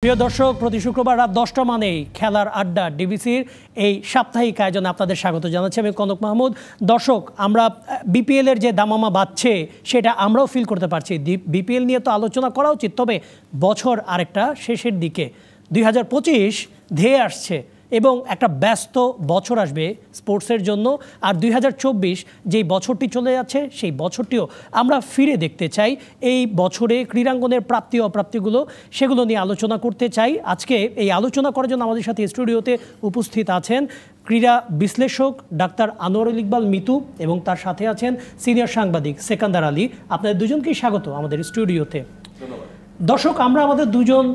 প্রিয় দর্শক, প্রতি শুক্রবার রাত 10টা মানেই খেলার আড্ডা ডিবিসির এই সাপ্তাহিক আয়োজনে আপনাদের স্বাগত জানাচ্ছি আমি কনক মাহমুদ। দর্শক, আমরা বিপিএলের যে দামামা বাজছে সেটা আমরাও ফিল করতে পারছি। বিপিএল নিয়ে তো আলোচনা করা উচিত, তবে বছর আরেকটা শেষের দিকে 2025 ধেয়ে আসছে এবং একটা ব্যস্ত বছর আসবে স্পোর্টসের জন্য। আর 2024 যেই বছরটি চলে যাচ্ছে সেই বছরটিও আমরা ফিরে দেখতে চাই। এই বছরে ক্রীড়াঙ্গনের প্রাপ্তি অপ্রাপ্তিগুলো সেগুলো নিয়ে আলোচনা করতে চাই। আজকে এই আলোচনা করার জন্য আমাদের সাথে স্টুডিওতে উপস্থিত আছেন ক্রীড়া বিশ্লেষক ডাক্তার আনোয়ারুল ইকবাল মিতু এবং তার সাথে আছেন সিনিয়র সাংবাদিক সেকান্দার আলী। আপনাদের দুজনকেই স্বাগত আমাদের স্টুডিওতে। দর্শক, আমরা আমাদের দুজন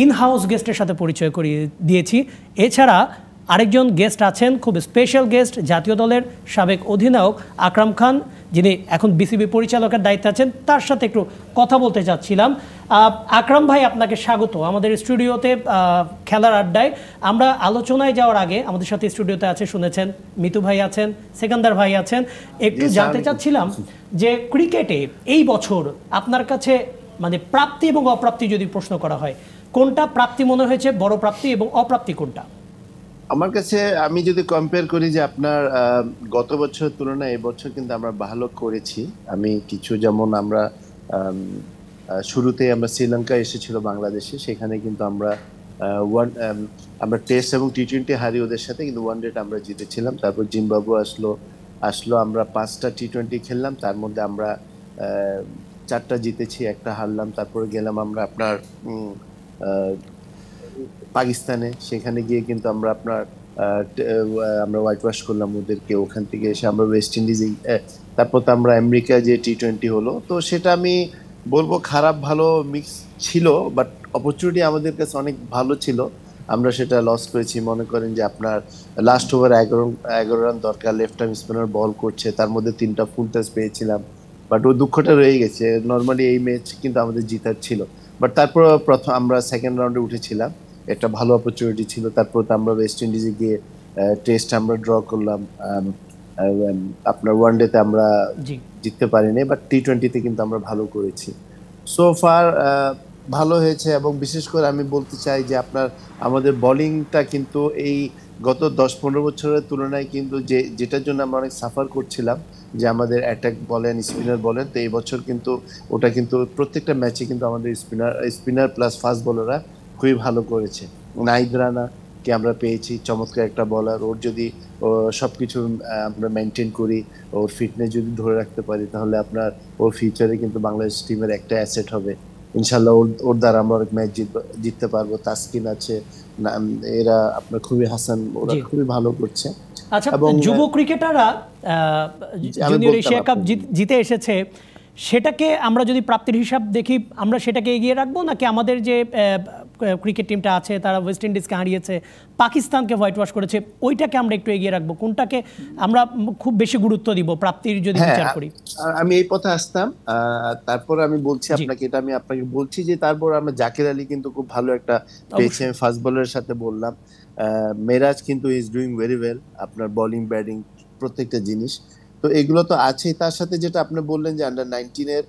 ইন হাউস গেস্টের সাথে পরিচয় করিয়ে দিয়েছি। এছাড়া আরেকজন গেস্ট আছেন, খুব স্পেশাল গেস্ট, জাতীয় দলের সাবেক অধিনায়ক আকরাম খান, যিনি এখন বিসিবি পরিচালকের দায়িত্বে আছেন। তার সাথে একটু কথা বলতে চাচ্ছিলাম। আকরাম ভাই, আপনাকে স্বাগত আমাদের স্টুডিওতে খেলার আড্ডায়। আমরা আলোচনায় যাওয়ার আগে আমাদের সাথে স্টুডিওতে আছে, শুনেছেন, মিতু ভাই আছেন, সেকান্দার ভাই আছেন। একটু জানতে চাচ্ছিলাম যে ক্রিকেটে এই বছর আপনার কাছে মানে প্রাপ্তি এবং অপ্রাপ্তি যদি প্রশ্ন করা হয়, কোনটা প্রাপ্তি মনে হয়েছে, বড় প্রাপ্তি, এবং অপ্রাপ্তি কোনটা? আমার কাছে আমি যদি কম্পেয়ার করি যে আপনার গত বছরের তুলনায় এবছর কিন্তু আমরা ভালো করেছি। আমি কিছু, যেমন আমরা শুরুতে আমরা শ্রীলঙ্কা এসেছিল বাংলাদেশে, সেখানে কিন্তু আমরা আমরা টেস্ট এবং টি-20 হারি ওদের সাথে, কিন্তু ওয়ান ডেটা আমরা জিতেছিলাম। তারপর জিম্বাবুয়ে আসলো আমরা 5টা টি-20 খেললাম, তার মধ্যে আমরা 4টা জিতেছি, একটা হারলাম। তারপরে গেলাম আমরা আপনার পাকিস্তানে, সেখানে গিয়ে কিন্তু আমরা হোয়াইট ওয়াশ করলাম ওদেরকে। ওখান থেকে এসে আমরা ওয়েস্ট ইন্ডিজে, তারপর তো আমরা আমেরিকা যে টি-20 হলো, তো সেটা আমি বলবো খারাপ ভালো মিক্স ছিল, বাট অপরচুনিটি আমাদের কাছে অনেক ভালো ছিল। আমরা সেটা লস করেছি। মনে করেন যে আপনার লাস্ট ওভার 11 রান দরকার, লেফট আর্ম স্পিনার বল করছে, তার মধ্যে 3টা ফুল টাচ পেয়েছিলাম, বাট ওই দুঃখটা রয়ে গেছে। নর্মালি এই ম্যাচ কিন্তু আমাদের জিতার ছিল, বাট তারপর আমরা সেকেন্ড রাউন্ডে উঠেছিলাম, একটা ভালো অপরচুনিটি ছিল। তারপর তো আমরা ওয়েস্ট ইন্ডিজে গিয়ে টেস্ট আমরা ড্র করলাম, আপনার ওয়ান ডেতে আমরা জিততে পারিনি, বাট টি-20তে কিন্তু আমরা ভালো করেছি। সো ফার ভালো হয়েছে। এবং বিশেষ করে আমি বলতে চাই যে আমাদের বোলিংটা কিন্তু এই গত 10-15 বছরের তুলনায় কিন্তু যেটার জন্য আমরা অনেক সাফার করছিলাম, যে আমাদের অ্যাটাক বলেন, স্পিনার বলেন, তো এই বছর কিন্তু ওটা কিন্তু প্রত্যেকটা ম্যাচে কিন্তু আমাদের স্পিনার প্লাস ফাস্ট বোলাররা খুবই ভালো করেছে। নাহিদ রানাকে আমরা পেয়েছি, চমৎকার একটা বলার। ওর যদি সবকিছু আমরা মেনটেন করি, ওর ফিটনেস যদি ধরে রাখতে পারি, তাহলে ওর ফিউচারে কিন্তু বাংলাদেশ টিমের একটা অ্যাসেট হবে ইনশাল্লাহ। ওর দ্বারা আমরা অনেক ম্যাচ জিততে পারবো। তাসকিন আছে, এরা আপনার খুবই হাসান, ওরা খুবই ভালো করছে। আচ্ছা, যুব ক্রিকেটাররা জুনিয়র এশিয়া কাপ জিতে এসেছে, সেটাকে আমরা যদি প্রাপ্তির হিসাব দেখি, আমরা সেটাকে এগিয়ে রাখবো, নাকি আমাদের যে ক্রিকেট টিমটা আছে তারা ওয়েস্ট ইন্ডিজকে হারিয়েছে, পাকিস্তানকে হোয়াইট ওয়াশ করেছে, ওইটাকে আমরা একটু এগিয়ে রাখবো? কোনটাকে আমরা খুব বেশি গুরুত্ব দিব প্রাপ্তির যদি বিচার করি? আমি এই পথে আসতাম। তারপর আমি বলছি আপনাকে, এটা আমি আপনাকে বলছি যে তারপর আমরা জাকির আলী কিন্তু খুব ভালো একটা পেয়েছি। আমি ফাস্ট বোলারের সাথে বললাম, মেরাজ কিন্তু ইজ ডুইং ভেরি ওয়েল, আপনার বোলিং ব্যাটিং প্রত্যেকটা জিনিস, তো এগুলো তো আছেই। তার সাথে যেটা আপনি বললেন যে আন্ডার-19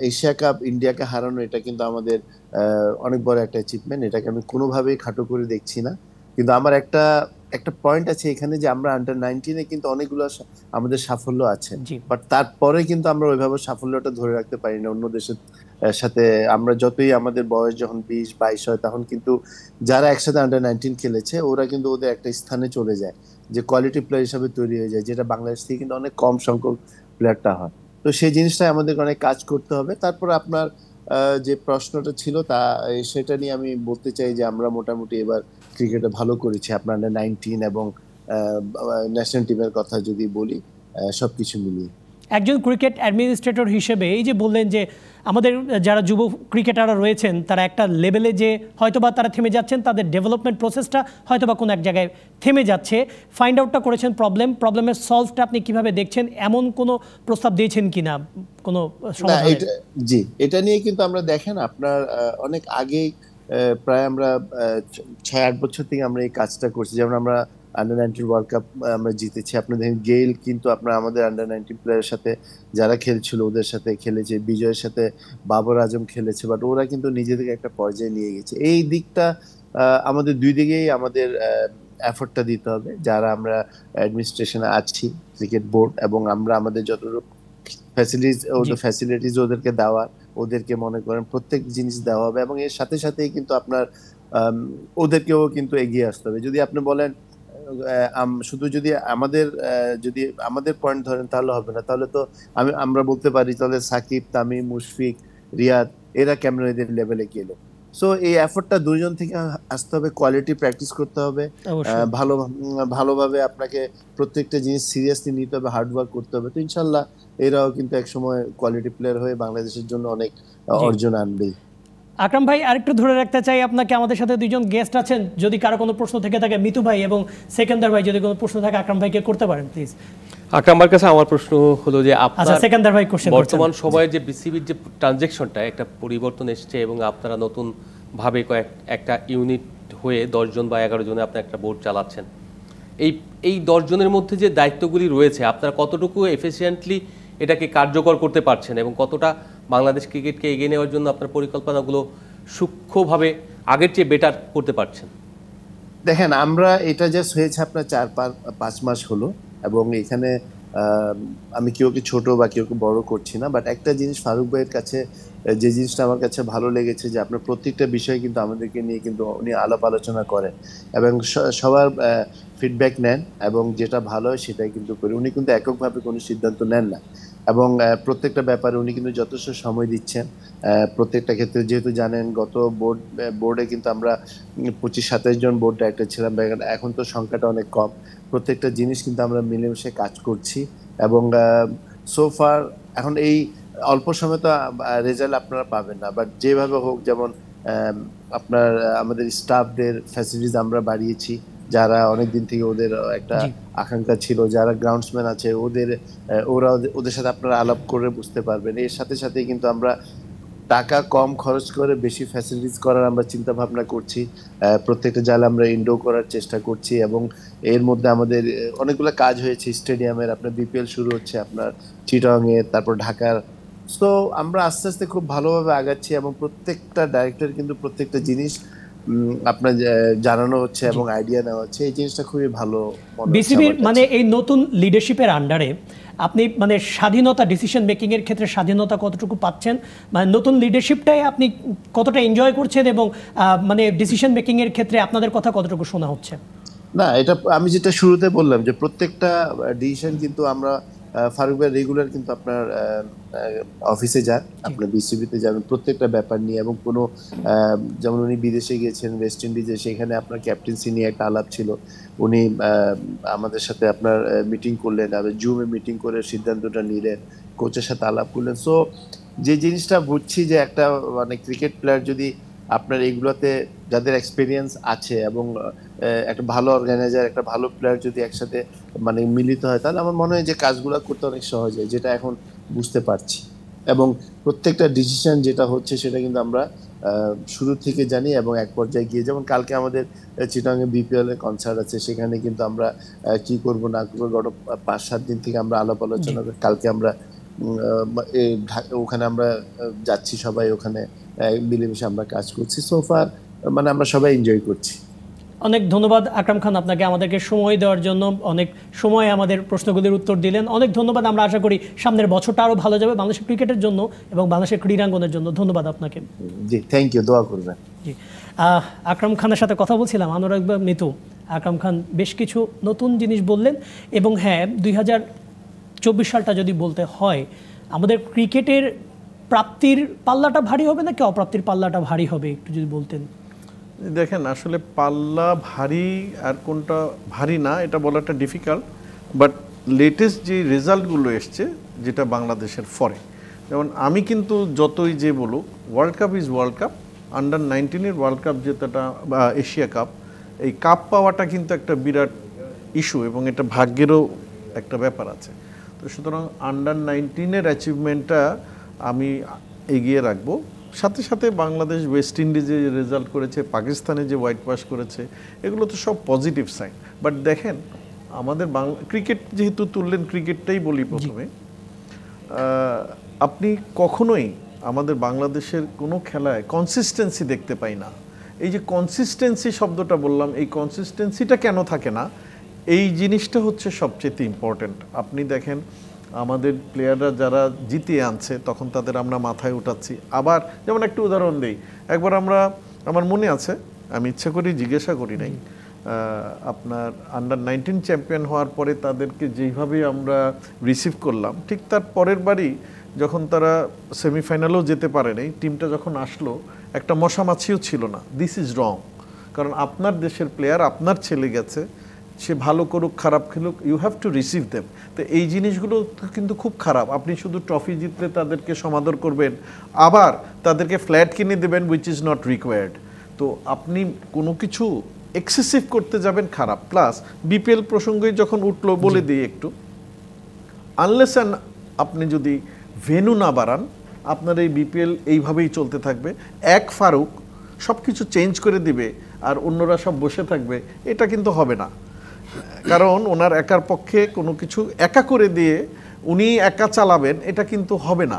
এশিয়া কাপ ইন্ডিয়াকে হারানো, এটা কিন্তু আমাদের অনেক বড় একটা অ্যাচিভমেন্ট। এটাকে আমি কোনোভাবেই খাটো করে দেখছি না। কিন্তু আমার একটা পয়েন্ট আছে এখানে, যে আমরা আন্ডার-19 কিন্তু অনেকগুলো আমাদের সাফল্য আছে, বাট তারপরে কিন্তু আমরা ওইভাবে সাফল্যটা ধরে রাখতে পারি না অন্য দেশের সাথে। আমরা যতই আমাদের বয়স যখন 20-22 হয়, তখন কিন্তু যারা একসাথে আন্ডার-19 খেলেছে, ওরা কিন্তু ওদের একটা স্থানে চলে যায়, যে কোয়ালিটি প্লেয়ার হিসাবে তৈরি হয়ে যায়, যেটা বাংলাদেশ থেকে কিন্তু অনেক কম সংখ্যক প্লেয়ারটা হয়। তো সেই জিনিসটাই আমাদের অনেক কাজ করতে হবে। তারপর আপনার যে প্রশ্নটা ছিল সেটা নিয়ে আমি বলতে চাই যে আমরা মোটামুটি এবার ক্রিকেটে ভালো করেছি, আপনার আন্ডার-19 এবং ন্যাশনাল টিমের কথা যদি বলি, সবকিছু মিলিয়ে। একজন ক্রিকেট অ্যাডমিনিস্ট্রেটর হিসেবে এই যে বললেন যে আমাদের যারা যুব ক্রিকেটাররা রয়েছেন তারা একটা লেভেলে যে হয়তোবা তারা থেমে যাচ্ছেন, তাদের ডেভেলপমেন্ট প্রসেসটা হয়তোবা কোনো এক জায়গায় থেমে যাচ্ছে, ফাইন্ড আউটটা করেছেন, প্রবলেমের সলভটা আপনি কিভাবে দেখছেন, এমন কোনো প্রস্তাব দিয়েছেন কিনা কোনো সমাধানের? জি, এটা নিয়ে কিন্তু আমরা দেখেন আপনার অনেক আগেই, প্রায় আমরা 6-8 বছর থেকে আমরা এই কাজটা করছি। যেমন আমরা আন্ডার 19 ওয়ার্ল্ড কাপ আমরা জিতেছি। আপনি দেখেন গেইল কিন্তু আপনার আমাদের আন্ডার 19 প্লেয়ারের সাথে যারা খেলছিল ওদের সাথে খেলেছে, বিজয়ের সাথে বাবর আজম খেলেছে, বাট ওরা কিন্তু নিজেদেরকে একটা পর্যায়ে নিয়ে গেছে। এই দিকটা আমাদের দুই দিকেই আমাদের এফোর্টটা দিতে হবে, যারা আমরা অ্যাডমিনিস্ট্রেশনে আছি, ক্রিকেট বোর্ড, এবং আমরা আমাদের যতটুকু ফ্যাসিলিটিস ওদেরকে দেওয়া, ওদেরকে মনে করেন প্রত্যেক জিনিস দেওয়া হবে, এবং এর সাথে সাথেই কিন্তু আপনার ওদেরকেও কিন্তু এগিয়ে আসতে হবে। যদি আপনি বলেন শুধু যদি আমাদের পয়েন্ট ধরেন তাহলে হবে না, তাহলে তো আমরা বলতে পারি তাহলে সাকিব, তামিম, মুশফিক, রিয়াদ এরা কেমন এদের লেভেলে গেল। সো এই এফোর্টটা দুইজন থেকে আসতে হবে, কোয়ালিটি প্র্যাকটিস করতে হবে, ভালোভাবে আপনাকে প্রত্যেকটা জিনিস সিরিয়াসলি নিতে হবে, হার্ড ওয়ার্ক করতে হবে। তো ইনশাল্লাহ এরাও কিন্তু একসময় কোয়ালিটি প্লেয়ার হয়ে বাংলাদেশের জন্য অনেক অর্জন আনবেই। আকরাম ভাই, আরেকটু ধরে রাখতে চাই আপনাকে, আমাদের সাথে দুইজন গেস্ট আছেন, যদি কারো কোনো প্রশ্ন থেকে থাকে মিতু ভাই এবং সেকেন্দার ভাই যদি কোনো প্রশ্ন থাকে আকরাম ভাইকে করতে পারেন প্লিজ। আকরাম ভাইয়ের কাছে আমার প্রশ্ন হলো যে আপনার সেকেন্দার ভাই কোশ্চেন, বর্তমান সময়ে যে বিসিবির যে ট্রানজ্যাকশনটা একটা পরিবর্তন এসেছে এবং আপনারা নতুন ভাবে একটা ইউনিট হয়ে 10 জন বা 11 জনে আপনারা একটা বোর্ড চালাচ্ছেন, এই 10 জনের মধ্যে যে দায়িত্বগুলি রয়েছে আপনারা কতটুকু এফিসিয়েন্টলি এটাকে কার্যকর করতে পারছেন এবং কতটা বাংলাদেশ ক্রিকেটকে এগিয়ে নেওয়ার জন্য আপনার পরিকল্পনাগুলো সূক্ষ্মভাবে আগের চেয়ে বেটার করতে পারছেন? দেখেন, আমরা এটা জাস্ট হয়েছে আপনার 4-5 মাস হলো, এবং এখানে আমি কেউকে ছোট বা কেউকে বড় করছি না, বাট একটা জিনিস ফারুক ভাইয়ের কাছে যে জিনিসটা আমার কাছে ভালো লেগেছে যে আপনার প্রত্যেকটা বিষয় কিন্তু আমাদেরকে নিয়ে কিন্তু উনি আলাপ আলোচনা করেন এবং সবার ফিডব্যাক নেন, এবং যেটা ভালো হয় সেটাই কিন্তু করি। উনি কিন্তু এককভাবে কোনো সিদ্ধান্ত নেন না, এবং প্রত্যেকটা ব্যাপারে উনি কিন্তু যথেষ্ট সময় দিচ্ছেন প্রত্যেকটা ক্ষেত্রে। যেহেতু জানেন গত বোর্ডে কিন্তু আমরা 25-27 জন বোর্ড ডাইরেক্টর ছিলাম, এখন তো সংখ্যাটা অনেক কম। প্রত্যেকটা জিনিস কিন্তু আমরা মিলেমিশে কাজ করছি, এবং সোফার এখন এই অল্প সময় তো রেজাল্ট আপনারা পাবেন না, বাট যেভাবে হোক, যেমন আপনার আমাদের স্টাফদের ফ্যাসিলিটিস আমরা বাড়িয়েছি, যারা অনেক দিন থেকে ওদের একটা আকাঙ্ক্ষা ছিল, যারা গ্রাউন্ডসম্যান আছে ওদের সাথে আপনারা আলাপ করে বুঝতে পারবেন। এর সাথে সাথে কিন্তু আমরা টাকা কম খরচ করে বেশি ফ্যাসিলিটিস করার আমরা চিন্তা ভাবনা করছি। প্রত্যেকটা জায়গায় আমরা ইনডোর করার চেষ্টা করছি, এবং এর মধ্যে আমাদের অনেকগুলো কাজ হয়েছে স্টেডিয়ামের। আপনার বিপিএল শুরু হচ্ছে আপনার চিটাগংয়ে, তারপর ঢাকার। সো আমরা আস্তে আস্তে খুব ভালোভাবে আগাচ্ছি, এবং প্রত্যেকটা ডাইরেক্টর কিন্তু প্রত্যেকটা জিনিস আপনার জানানো হচ্ছে এবং আইডিয়া নেওয়া হচ্ছে। এই জিনিসটা খুবই ভালো মনে হচ্ছে বিসিবির মানে এই নতুন লিডারশিপের আন্ডারে আপনি মানে স্বাধীনতা, ডিসিশন মেকিং এর ক্ষেত্রে স্বাধীনতা কতটুকু পাচ্ছেন, মানে নতুন লিডারশিপটাই আপনি কতটা এনজয় করছেন, এবং মানে ডিসিশন মেকিং এর ক্ষেত্রে আপনাদের কথা কতটুকু শোনা হচ্ছে? না, এটা আমি যেটা শুরুতে বললাম যে প্রত্যেকটা ডিসিশন কিন্তু আমরা ফারুক ভাই রেগুলার কিন্তু আপনার অফিসে যান, আপনার বিসিবিতে যাবেন প্রত্যেকটা ব্যাপার নিয়ে, এবং কোনো যেমন উনি বিদেশে গিয়েছেন ওয়েস্ট ইন্ডিজে, সেখানে আপনার ক্যাপ্টেন্সি নিয়ে একটা আলাপ ছিল, উনি আমাদের সাথে আপনার মিটিং করলেন, জুমে মিটিং করে সিদ্ধান্তটা নিলেন, কোচের সাথে আলাপ করলেন। সো যে জিনিসটা বুঝছি যে একটা মানে ক্রিকেট প্লেয়ার যদি আপনার এইগুলোতে যাদের এক্সপিরিয়েন্স আছে এবং একটা ভালো অর্গানাইজার, একটা ভালো প্লেয়ার যদি একসাথে মানে মিলিত হয়, তাহলে আমার মনে হয় যে কাজগুলো করতে অনেক সহজ হয়, যেটা এখন বুঝতে পারছি। এবং প্রত্যেকটা ডিসিশন যেটা হচ্ছে সেটা কিন্তু আমরা শুরু থেকে জানি, এবং এক পর্যায়ে গিয়ে, যেমন কালকে আমাদের চিটাগংয়ে বিপিএল এর কনসার্ট আছে, সেখানে কিন্তু আমরা কি করব না করবো গত 5-7 দিন থেকে আমরা আলাপ আলোচনা করি। কালকে আমরা ওখানে আমরা যাচ্ছি, সবাই ওখানে মিলেমিশে আমরা কাজ করছি। সোফার মানে আমরা সবাই এনজয় করছি। অনেক ধন্যবাদ আকরাম খান আপনাকে আমাদেরকে সময় দেওয়ার জন্য, অনেক সময় আমাদের প্রশ্নগুলির উত্তর দিলেন। অনেক ধন্যবাদ। আমরা আশা করি সামনের বছরটা আরও ভালো যাবে বাংলাদেশের ক্রিকেটের জন্য এবং বাংলাদেশের ক্রীড়াঙ্গনের জন্য। ধন্যবাদ আপনাকে। জি, থ্যাংক ইউ, দোয়া করবেন। জি, আকরাম খানের সাথে কথা বলছিলাম, অনুরাগ মিতু। আকরাম খান বেশ কিছু নতুন জিনিস বললেন, এবং হ্যাঁ 2024 সালটা যদি বলতে হয়, আমাদের ক্রিকেটের প্রাপ্তির পাল্লাটা ভারী হবে নাকি অপ্রাপ্তির পাল্লাটা ভারী হবে, একটু যদি বলতেন। দেখেন, আসলে পাল্লা ভারী আর কোনটা ভারী না এটা বলাটা ডিফিকাল্ট, বাট লেটেস্ট যে রেজাল্টগুলো এসছে যেটা বাংলাদেশের ফরে, যেমন আমি কিন্তু যতই যে বলুক world cup is world cup, under nineteen world cup জেতাটা বা এশিয়া কাপ, এই কাপ পাওয়াটা কিন্তু একটা বিরাট ইস্যু, এবং এটা ভাগ্যেরও একটা ব্যাপার আছে। তো সুতরাং আন্ডার-19 অ্যাচিভমেন্টটা আমি এগিয়ে রাখবো সাথে সাথে বাংলাদেশ ওয়েস্ট ইন্ডিজে যে রেজাল্ট করেছে, পাকিস্তানে যে হোয়াইট ওয়াশ করেছে, এগুলো তো সব পজিটিভ সাইন। বাট দেখেন আমাদের ক্রিকেট যেহেতু তুললেন, ক্রিকেটটাই বলি প্রথমে। আপনি কখনোই আমাদের বাংলাদেশের কোনো খেলায় কনসিস্টেন্সি দেখতে পাই না। এই যে কনসিস্টেন্সি শব্দটা বললাম, এই কনসিস্টেন্সিটা কেন থাকে না, এই জিনিসটা হচ্ছে সবচেয়ে ইম্পর্টেন্ট। আপনি দেখেন আমাদের প্লেয়াররা যারা জিতিয়ে আনছে তখন তাদের আমরা মাথায় উঠাচ্ছি। আবার যেমন একটা উদাহরণ দিই, একবার আমার মনে আছে, আমি ইচ্ছা করি জিজ্ঞাসা করি নাই, আপনার আন্ডার-19 চ্যাম্পিয়ন হওয়ার পরে তাদেরকে যেইভাবে আমরা রিসিভ করলাম, ঠিক তার পরের বারই যখন তারা সেমিফাইনালেও যেতে পারে নাই, টিমটা যখন আসলো একটা মশামাছিও ছিল না। This is wrong. কারণ আপনার দেশের প্লেয়ার, আপনার ছেলে গেছে, সে ভালো করুক খারাপ খেলুক, you have to receive them. তো এই জিনিসগুলো কিন্তু খুব খারাপ। আপনি শুধু ট্রফি জিতলে তাদেরকে সমাদর করবেন, আবার তাদেরকে ফ্ল্যাট কিনে দেবেন, উইচ ইজ নট রিকোয়ার্ড। তো আপনি কোনো কিছু এক্সেসিভ করতে যাবেন, খারাপ। প্লাস বিপিএল প্রসঙ্গে যখন উঠলো, বলে দিই একটু, আনলেস অ্যান্ড আপনি যদি ভেন্যু না বাড়ান, আপনার এই বিপিএল এইভাবেই চলতে থাকবে। ফারুক সব কিছু চেঞ্জ করে দিবে আর অন্যরা সব বসে থাকবে, এটা কিন্তু হবে না। কারণ ওনার একার পক্ষে কোনো কিছু একা করে দিয়ে উনি একা চালাবেন, এটা কিন্তু হবে না।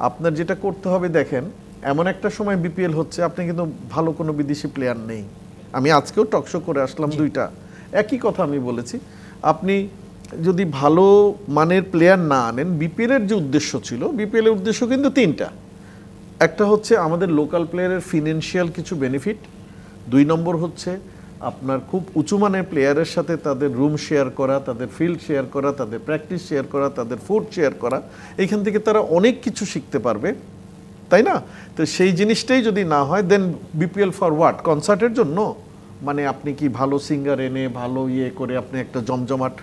আপনার যেটা করতে হবে, দেখেন এমন একটা সময় বিপিএল হচ্ছে, আপনি কিন্তু ভালো কোনো বিদেশি প্লেয়ার নেই। আমি আজকেও টকশো করে আসলাম, দুইটা একই কথা আমি বলেছি। আপনি যদি ভালো মানের প্লেয়ার না আনেন, বিপিএলের যে উদ্দেশ্য ছিল, বিপিএলের উদ্দেশ্য কিন্তু তিনটা। একটা হচ্ছে আমাদের লোকাল প্লেয়ারের ফিনান্সিয়াল কিছু বেনিফিট, 2 নম্বর হচ্ছে আপনার খুব উঁচু মানের প্লেয়ারের সাথে তাদের রুম শেয়ার করা, তাদের ফিল্ড শেয়ার করা, তাদের প্র্যাকটিস শেয়ার করা, তাদের ফুড শেয়ার করা। এইখান থেকে তারা অনেক কিছু শিখতে পারবে, তাই না? তো সেই জিনিসটাই যদি না হয়, দেন বিপিএল ফর হোয়াট? কনসার্টের জন্য? মানে আপনি কি ভালো সিঙ্গার এনে ভালো করে আপনি একটা জমজমাট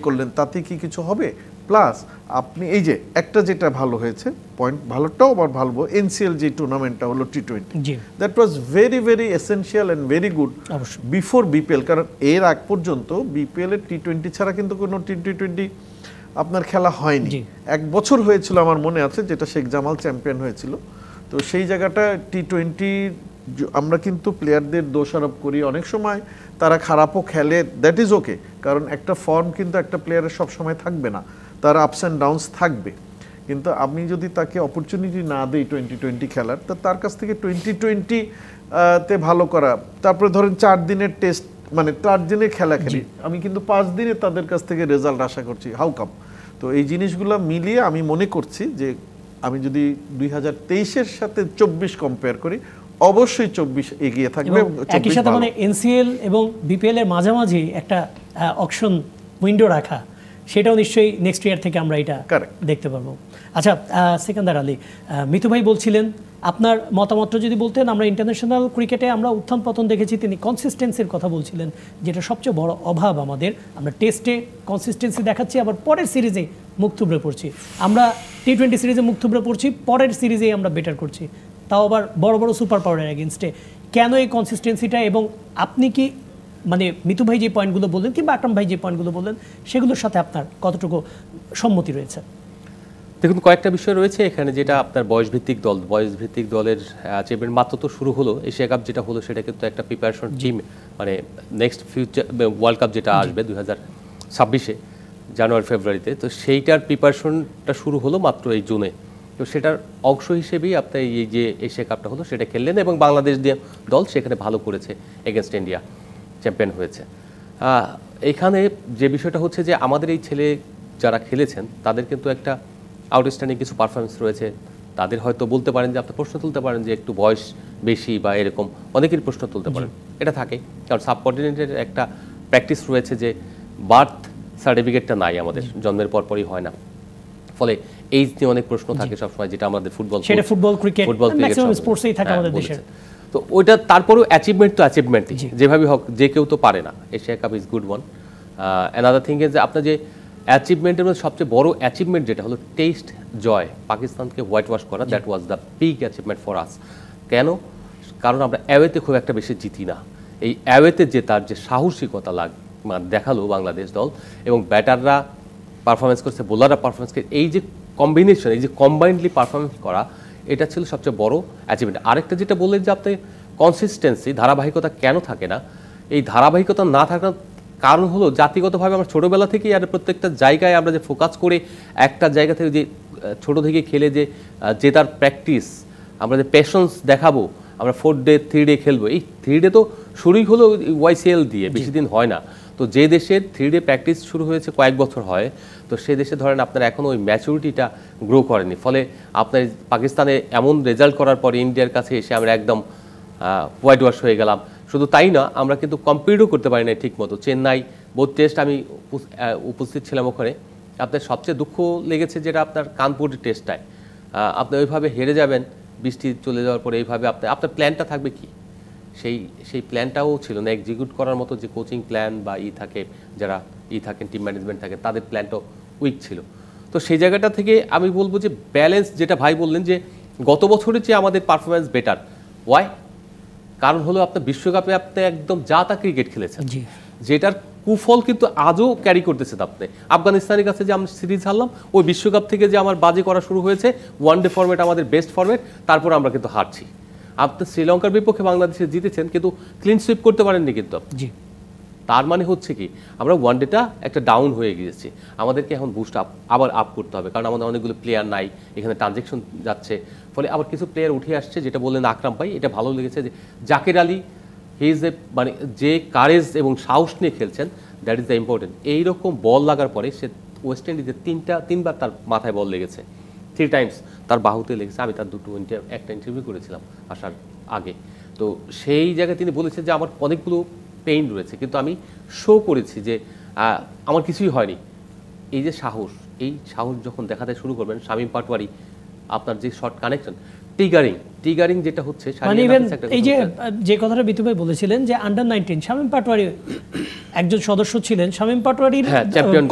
করলেন, তাতে কি কিছু হবে? প্লাস আপনি এই যে একটা যেটা ভালো হয়েছে পয়েন্ট, ভালোটাও আবার ভালো, এনসিএল যে টুর্নামেন্টটা হলো T20, that was very very essential and very good before BPL. কারণ এর আগ পর্যন্ত বিপিএল এর T20 ছাড়া কিন্তু কোনো T20 আপনার খেলা হয়নি। 1 বছর হয়েছিল আমার মনে আছে, যেটা শেখ জামাল চ্যাম্পিয়ন হয়েছিল। তো সেই জায়গাটা T20 আমরা কিন্তু প্লেয়ারদের দোষারোপ করি, অনেক সময় তারা খারাপও খেলে, দ্যাট ইজ ওকে। কারণ একটা ফর্ম কিন্তু একটা প্লেয়ারের সব সময় থাকবে না, তার আপস অ্যান্ড ডাউনস থাকবে। কিন্তু আমি যদি তাকে অপরচুনিটি না দিই 2020 খেলার, তো তার কাছ থেকে 2020 তে ভালো করা, তারপরে ধরেন 4 দিনের টেস্ট, মানে 4 দিনের খেলা খেলি, আমি কিন্তু 5 দিনে তাদের কাছ থেকে রেজাল্ট আশা করছি। How come? তো এই জিনিসগুলো মিলিয়ে আমি মনে করছি যে আমি যদি 2023-এর সাথে 24 কম্পেয়ার করি, অবশ্যই 24 এগিয়ে থাকবে। একই সাথে মানে এনসিএল এবং বিপিএল এর মাঝামাঝি একটা অকশন উইন্ডো রাখা, সেটাও নিশ্চয়ই নেক্সট ইয়ার থেকে আমরা এটা দেখতে পারবো। আচ্ছা, সিকান্দার আলী, মিতু ভাই বলছিলেন, আপনার মতামতটা যদি বলতেন। আমরা ইন্টারন্যাশনাল ক্রিকেটে আমরা উত্থান পতন দেখেছি, তিনি কনসিস্টেন্সির কথা বলছিলেন, যেটা সবচেয়ে বড় অভাব আমাদের। আমরা টেস্টে কনসিস্টেন্সি দেখাচ্ছি, আবার পরের সিরিজে মুখ থুবড়ে পড়ছি। আমরা T20 সিরিজে মুখ থুবড়ে পড়ছি, পরের সিরিজেই আমরা বেটার করছি, তাও আবার বড় বড় সুপার পাওয়ারের এগেনস্টে। কেন এই কনসিস্টেন্সিটা? এবং আপনি কি মানে মিতু ভাই যে পয়েন্টগুলো বললেন কিংবা আকরাম ভাই যে পয়েন্টগুলো বললেন, সেগুলোর সাথে আপনার কতটুকু সম্মতি রয়েছে? দেখুন, কয়েকটা বিষয় রয়েছে এখানে, যেটা আপনার বয়সভিত্তিক দলের অ্যাচিভমেন্ট মাত্র তো শুরু হলো। এশিয়া কাপ যেটা হলো সেটা কিন্তু একটা প্রিপারেশন টিম, মানে নেক্সট ফিউচার ওয়ার্ল্ড কাপ যেটা আসবে 2026-এ জানুয়ারি ফেব্রুয়ারিতে, তো সেইটার প্রিপারেশনটা শুরু হলো মাত্র এই জুনে। তো সেটার অংশ হিসেবেই আপনার এই যে এশিয়া কাপটা হলো সেটা খেললেন, এবং বাংলাদেশ দল সেখানে ভালো করেছে, এগেনস্ট ইন্ডিয়া চ্যাম্পিয়ন হয়েছে। এখানে যে বিষয়টা হচ্ছে যে আমাদের এই ছেলে যারা খেলেছেন তাদের কিন্তু একটা আউটস্ট্যান্ডিং কিছু পারফরমেন্স রয়েছে। তাদের হয়তো বলতে পারেন যে, আপনার প্রশ্ন তুলতে পারেন যে একটু বয়স বেশি বা এরকম, অনেকের প্রশ্ন তুলতে পারেন, এটা থাকে। কারণ সাবকন্টিনেন্টের একটা প্র্যাকটিস রয়েছে যে বার্থ সার্টিফিকেটটা নাই আমাদের, জন্মের পরপরই হয় না, ফলে এইজ নিয়ে অনেক প্রশ্ন থাকে সবসময়, যেটা আমাদের ফুটবল ক্রিকেট স্পোর্টসেই থাকে আমাদের দেশে। তো ওইটা তারপরেও অ্যাচিভমেন্ট তো অ্যাচিভমেন্টই, যেভাবে হোক, যে কেউ তো পারে না। Asia cup is good one. Another thing is যে আপনার যে অ্যাচিভমেন্টের মধ্যে সবচেয়ে বড় অ্যাচিভমেন্ট যেটা হলো টেস্ট জয়, পাকিস্তানকে হোয়াইট ওয়াশ করা, that was the big achievement for us. কেন? কারণ আমরা অ্যাওয়েতে খুব একটা বেশি জিতি না। এই অ্যাওয়েতে জেতার যে সাহসিকতা দেখালো বাংলাদেশ দল, এবং ব্যাটাররা পারফরমেন্স করছে, বোলাররা পারফরমেন্স করে, এই যে কম্বিনেশন, এই যে কম্বাইন্ডলি পারফরমেন্স করা, এটা ছিল সবচেয়ে বড় অ্যাচিভমেন্ট। আরেকটা যেটা বললেন যে আপনি কনসিস্টেন্সি, ধারাবাহিকতা কেন থাকে না, এই ধারাবাহিকতা না থাকার কারণ হলো জাতিগতভাবে আমরা ছোটোবেলা থেকেই আর প্রত্যেকটা জায়গায় আমরা যে ফোকাস করে একটা জায়গা থেকে যে ছোটো থেকে খেলে যে জেতার প্র্যাকটিস, আমরা যে প্যাশন্স দেখাবো, আমরা 4 ডে 3 ডে খেলবো, এই 3 ডে তো শুরুই হলো ওয়াইসিএল দিয়ে, বেশি দিন হয় না। তো যে দেশের 3 ডে প্র্যাকটিস শুরু হয়েছে কয়েক বছর হয়, তো সে দেশে ধরেন আপনার এখনও ওই ম্যাচুরিটিটা গ্রো করেনি, ফলে আপনার পাকিস্তানে এমন রেজাল্ট করার পরে ইন্ডিয়ার কাছে এসে আমরা একদম হোয়াইট ওয়াশ হয়ে গেলাম। শুধু তাই না, আমরা কিন্তু কম্পিটও করতে পারি না ঠিক মতো। চেন্নাই বোধ টেস্ট আমি উপস্থিত ছিলাম ওখানে, আপনার সবচেয়ে দুঃখ লেগেছে যেটা আপনার কানপুর টেস্টটায় আপনি ওইভাবে হেরে যাবেন, বৃষ্টি চলে যাওয়ার পরে এইভাবে আপনার প্ল্যানটা থাকবে কি, সেই প্ল্যানটাও ছিল না এক্সিকিউট করার মতো। যে কোচিং প্ল্যান বা থাকে, যারা থাকেন টিম ম্যানেজমেন্ট থাকে, তাদের প্ল্যানটাও উইক ছিল। তো সেই জায়গাটা থেকে আমি বলবো যে ব্যালেন্স, যেটা ভাই বললেন যে গত বছরের চেয়ে আমাদের পারফরমেন্স বেটার। ওয়াই? কারণ হলো আপনার বিশ্বকাপে আপনি একদম যা তা ক্রিকেট খেলেছেন, যেটার কুফল কিন্তু আজও ক্যারি করতেছেন আপনি। আফগানিস্তানের কাছে যে আমরা সিরিজ হারলাম, ওই বিশ্বকাপ থেকে যে আমার বাজে করা শুরু হয়েছে, ওয়ানডে ফরম্যাট আমাদের বেস্ট ফরম্যাট, তারপর আমরা কিন্তু হারছি। আপনি শ্রীলঙ্কার বিপক্ষে বাংলাদেশে জিতেছেন, কিন্তু ক্লিন সুইপ করতে পারেননি কিন্তু। তার মানে হচ্ছে কি, আমরা ওয়ানডেটা একটা ডাউন হয়ে গিয়েছি, আমাদেরকে এখন বুস্ট আবার আপ করতে হবে, কারণ আমাদের অনেকগুলো প্লেয়ার নাই, এখানে ট্রানজেকশন যাচ্ছে, ফলে আবার কিছু প্লেয়ার উঠে আসছে। যেটা বললেন আকরাম ভাই, এটা ভালো লেগেছে যে Zaker Ali, he is a, মানে যে কারেজ এবং সাহস নিয়ে খেলছেন, দ্যাট ইজ দ্য ইম্পর্টেন্ট। এইরকম বল লাগার পরে সে ওয়েস্ট ইন্ডিজে তিনবার তার মাথায় বল লেগেছে, 3 টাইমস তার বাহুতে লেগেছে। আমি তার একটা ইন্টারভিউ করেছিলাম আসার আগে। তো সেই জায়গায় তিনি বলেছেন যে আমার অনেকগুলো পেইন রয়েছে, কিন্তু আমি শো করেছি যে আমার কিছুই হয়নি। এই যে সাহস, এই সাহস যখন দেখাতে শুরু করবেন, শামীম পাটোয়ারি আপনার যে শর্ট কানেকশন, টিগারিং যেটা হচ্ছে, এই যে কথাটা বিতু ভাই বলেছিলেন যে আন্ডার 19 শামীম পাটোয়ারি একজন সদস্য ছিলেন, শামীম পাটোয়ারির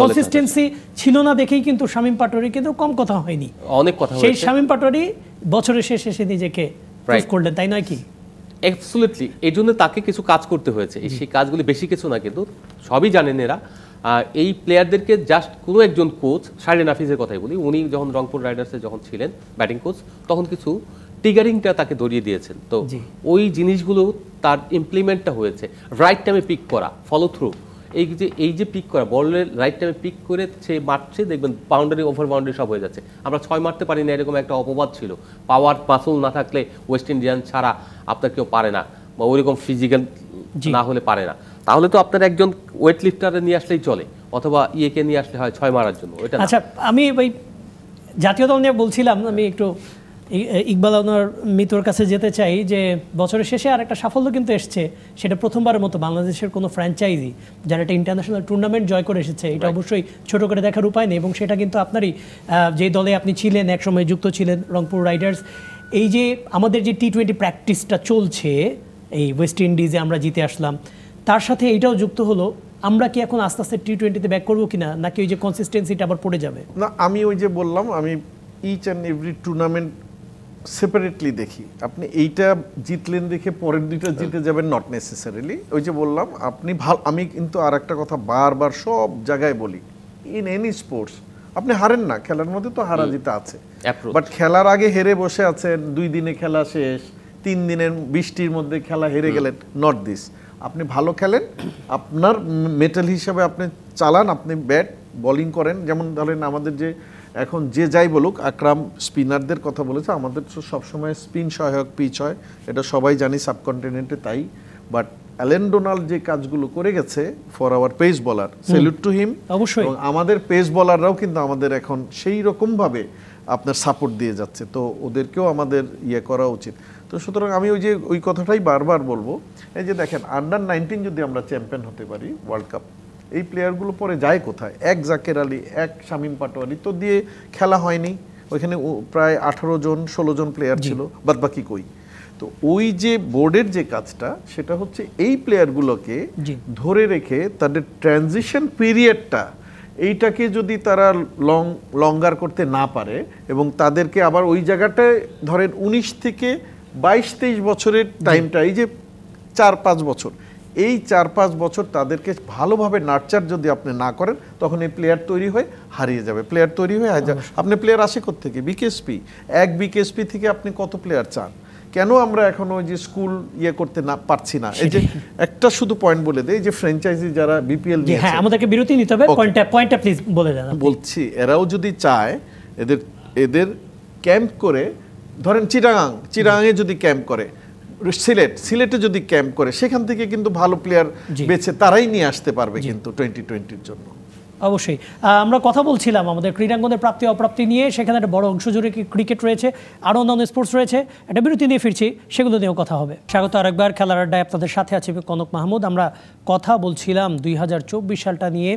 কনসিস্টেন্সি ছিল না দেখেই কিন্তু শামীম পাটোয়ারি কিন্তু কম কথা হয়নি, অনেক কথা হয়েছে। সেই শামীম পাটোয়ারি বছরের শেষে এসে নিজেকে প্রুভ করলেন, তাই নয় কি? অ্যাবসলিউটলি, এই জন্য তাকে কিছু কাজ করতে হয়েছে। সেই কাজগুলি বেশি কিছু না, কিন্তু সবই জানেন এরা। এই প্লেয়ারদেরকে জাস্ট কোনো একজন কোচ, শাহরিয়ার নাফিজের কথাই বলি, উনি যখন রংপুর রাইডার্সে যখন ছিলেন ব্যাটিং কোচ, তখন কিছু টিগারিংটা তাকে ধরিয়ে দিয়েছেন। তো ওই জিনিসগুলো তার ইমপ্লিমেন্টটা হয়েছে। রাইট টাইমে পিক করা, ফলো থ্রু, এই যে পিক করা, বলের রাইট টাইমে পিক করে সে মারছে, দেখবেন বাউন্ডারি ওভার বাউন্ডারি সব হয়ে যাচ্ছে। আমরা 6 মারতে পারি না, এরকম একটা অপবাদ ছিল। পাওয়ার পাসল না থাকলে ওয়েস্ট ইন্ডিয়ান ছাড়া আপনার কেউ পারে না, বা ওইরকম ফিজিক্যাল না হলে পারে না। তাহলে তো আপনার একজন ওয়েট লিফটারে নিয়ে আসলেই চলে, অথবা ইয়েকে নিয়ে আসলে হয় 6 মারার জন্য। আচ্ছা, আমি ওই জাতীয় দল নিয়ে বলছিলাম, আমি একটু ইকবাল ওনার মিতুর কাছে যেতে চাই যে বছরের শেষে আর একটা সাফল্য কিন্তু এসছে, সেটা প্রথমবারের মতো বাংলাদেশের কোনো ফ্র্যাঞ্চাইজি যারা একটা ইন্টারন্যাশনাল টুর্নামেন্ট জয় করে এসেছে। এটা অবশ্যই ছোট করে দেখার উপায় নেই, এবং সেটা কিন্তু আপনারই, যে দলে আপনি ছিলেন একসময় যুক্ত ছিলেন, রংপুর রাইডার্স। এই যে আমাদের যে টি-20 প্র্যাকটিসটা চলছে, এই ওয়েস্ট ইন্ডিজে আমরা জিতে আসলাম, তার সাথে এইটাও যুক্ত হলো, আমরা কি এখন আস্তে আস্তে টি-20তে ব্যাক করবো কিনা, নাকি ওই যে কনসিস্টেন্সিটা আবার পড়ে যাবে? না, আমি ওই যে বললাম, আমি each and every tournament separately দেখি। আপনি এইটা জিতলেন দেখে পরের দুইটা জিতে যাবেন, নট নেসেসারিলি। ওই যে বললাম, আপনি আমি কিন্তু আর একটা কথা বারবার সব জায়গায় বলি, ইন এনি স্পোর্টস আপনি হারেন না, খেলার মধ্যে তো হারা জিতে আছে, বাট খেলার আগে হেরে বসে আছেন, 2 দিনে খেলা শেষ, 3 দিনের বৃষ্টির মধ্যে খেলা হেরে গেলেন, নট দিস। আপনি ভালো খেলেন, আপনার মেটাল হিসাবে আপনি চালান, আপনি ব্যাট বোলিং করেন। যেমন ধরেন আমাদের যে এখন যে যাই বলুক, আকরাম স্পিনারদের কথা বলেছে, আমাদের তো সবসময় স্পিন সহায়ক পিচ হয়, এটা সবাই জানি সাবকন্টিনেন্টে তাই। বাট অ্যালেন ডোনাল্ড যে কাজগুলো করে গেছে ফর আওয়ার পেস বলার, স্যালুট টু হিম। অবশ্যই, এবং আমাদের পেস বলাররাও কিন্তু আমাদের এখন সেই রকমভাবে আপনার সাপোর্ট দিয়ে যাচ্ছে, তো ওদেরকেও আমাদের করা উচিত। তো সুতরাং আমি ওই কথাটাই বারবার বলবো, এই যে দেখেন আন্ডার 19 যদি আমরা চ্যাম্পিয়ন হতে পারি ওয়ার্ল্ড কাপ, এই প্লেয়ারগুলো পরে যায় কোথায়? এক জাকের আলী, এক শামীম পাটোয়ারি তো দিয়ে খেলা হয়নি, ওইখানে প্রায় 18 জন 16 জন প্লেয়ার ছিল, বাদ বাকি কই? তো ওই যে বোর্ডের যে কাজটা, সেটা হচ্ছে এই প্লেয়ারগুলোকে ধরে রেখে তাদের ট্রানজিশন পিরিয়ডটা, এইটাকে যদি তারা লঙ্গার করতে না পারে, এবং তাদেরকে আবার ওই জায়গাটায় ধরেন 19 থেকে 22-23 বছরের টাইমটা, এই যে 4-5 বছর, এই 4-5 বছর তাদেরকে ভালোভাবে নার্চার যদি আপনি না করেন, তখন এই প্লেয়ার তৈরি হয়ে হারিয়ে যাবে। প্লেয়ার তৈরি হয়ে আপনি প্লেয়ার আসে কোত্থেকে? বিকেএসপি। এক বিকেএসপি থেকে আপনি কত প্লেয়ার চান? কেন আমরা এখন ওই যে স্কুল করতে না পারছি না? এই যে একটা শুধু পয়েন্ট বলে দেয়, এই যে ফ্র্যাঞ্চাইজি যারা বিপিএল নিয়েছে, হ্যাঁ আমাদেরকে বিরতি নিতে হবে, পয়েন্টটা প্লিজ বলে দেন। বলছি এরাও যদি চায় এদের ক্যাম্প করে, ধরেন চিটাগাঙে যদি ক্যাম্প করে, সিলেটে যদি ক্যাম্প করে, সেখান থেকে কিন্তু ভালো প্লেয়ার বেছে তারাই নিয়ে আসতে পারবে কিন্তু 2020-র জন্য। অবশ্যই আমরা কথা বলছিলাম আমাদের ক্রীড়াঙ্গনের প্রাপ্তি অপ্রাপ্তি নিয়ে। সেখানে একটা বড় অংশ জুড়ে ক্রিকেট রয়েছে, আরও অন্যান্য স্পোর্টস রয়েছে। একটা বিরতি নিয়ে ফিরছি, সেগুলো নিয়েও কথা হবে। স্বাগত আরেকবার খেলার আড্ডায়, আপনাদের সাথে আছে কনক মাহমুদ। আমরা কথা বলছিলাম 2024 সালটা নিয়ে,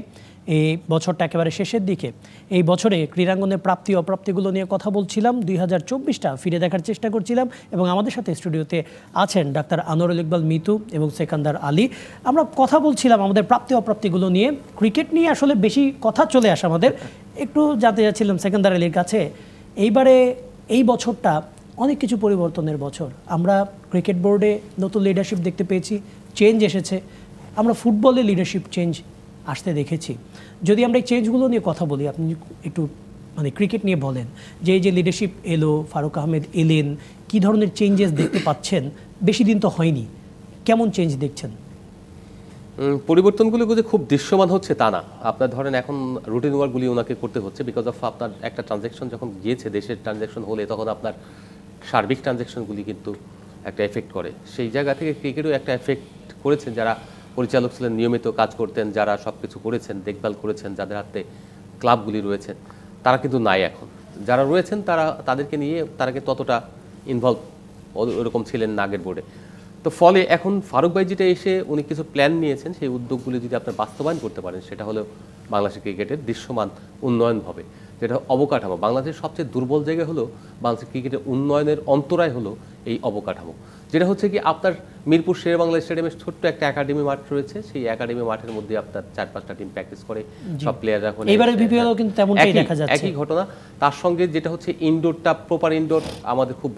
এই বছরটা একেবারে শেষের দিকে। এই বছরে ক্রীড়াঙ্গনের প্রাপ্তি অপ্রাপ্তিগুলো নিয়ে কথা বলছিলাম, 2024টা ফিরে দেখার চেষ্টা করছিলাম। এবং আমাদের সাথে স্টুডিওতে আছেন ডাক্তার আনোয়ারুল ইকবাল মিতু এবং সেকান্দার আলী। আমরা কথা বলছিলাম আমাদের প্রাপ্তি অপ্রাপ্তিগুলো নিয়ে। ক্রিকেট নিয়ে আসলে বেশি কথা চলে আসে আমাদের। একটু জানতে চাচ্ছিলাম সেকান্দার আলীর কাছে, এইবারে এই বছরটা অনেক কিছু পরিবর্তনের বছর। আমরা ক্রিকেট বোর্ডে নতুন লিডারশিপ দেখতে পেয়েছি, চেঞ্জ এসেছে। আমরা ফুটবলে লিডারশিপ চেঞ্জ আসতে দেখেছি। যদি আমরা এই চেঞ্জগুলো নিয়ে কথা বলি, আপনি একটু মানে ক্রিকেট নিয়ে বলেন যে এই যে লিডারশিপ এলো, ফারুক আহমেদ এলেন, কী ধরনের চেঞ্জেস দেখতে পাচ্ছেন? বেশি দিন তো হয়নি, কেমন চেঞ্জ দেখছেন? পরিবর্তনগুলো যে খুব দৃশ্যমান হচ্ছে তা না। আপনার ধরেন এখন রুটিন ওয়ার্কগুলি ওনাকে করতে হচ্ছে, বিকজ অফ আপনার একটা ট্রানজ্যাকশন যখন গিয়েছে, দেশের ট্রানজ্যাকশন হলে তখন আপনার সার্বিক ট্রানজ্যাকশনগুলি কিন্তু একটা এফেক্ট করে। সেই জায়গা থেকে ক্রিকেটও একটা এফেক্ট করেছেন। যারা পরিচালক ছিলেন, নিয়মিত কাজ করতেন, যারা সব কিছু করেছেন, দেখভাল করেছেন, যাদের হাতে ক্লাবগুলি রয়েছে, তারা কিন্তু নাই এখন। যারা রয়েছেন তাদেরকে নিয়ে তারা কিন্তু ততটা ইনভলভ ওরকম ছিলেন না আগের বোর্ডে। তো ফলে এখন ফারুক ভাই যেটা এসে উনি কিছু প্ল্যান নিয়েছেন, সেই উদ্যোগগুলি যদি আপনার বাস্তবায়ন করতে পারেন, সেটা হলো বাংলাদেশের ক্রিকেটের দৃশ্যমান উন্নয়ন হবে। যেটা অবকাঠামো, বাংলাদেশের সবচেয়ে দুর্বল জায়গা হলো বাংলাদেশের ক্রিকেটের উন্নয়নের অন্তরায় হলো এই অবকাঠামো। যেটা হচ্ছে কি আপনার মিরপুর শেরে বাংলা স্টেডিয়ামে ছোট্ট একটা একাডেমি মাঠ রয়েছে, সেই একাডেমি মাঠের মধ্যে আপনার 4-5টা টিম প্র্যাকটিস করে, সব প্লেয়াররা এখন একই ঘটনা। তার সঙ্গে যেটা হচ্ছে ইনডোরটা, প্রপার ইনডোর আমাদের খুব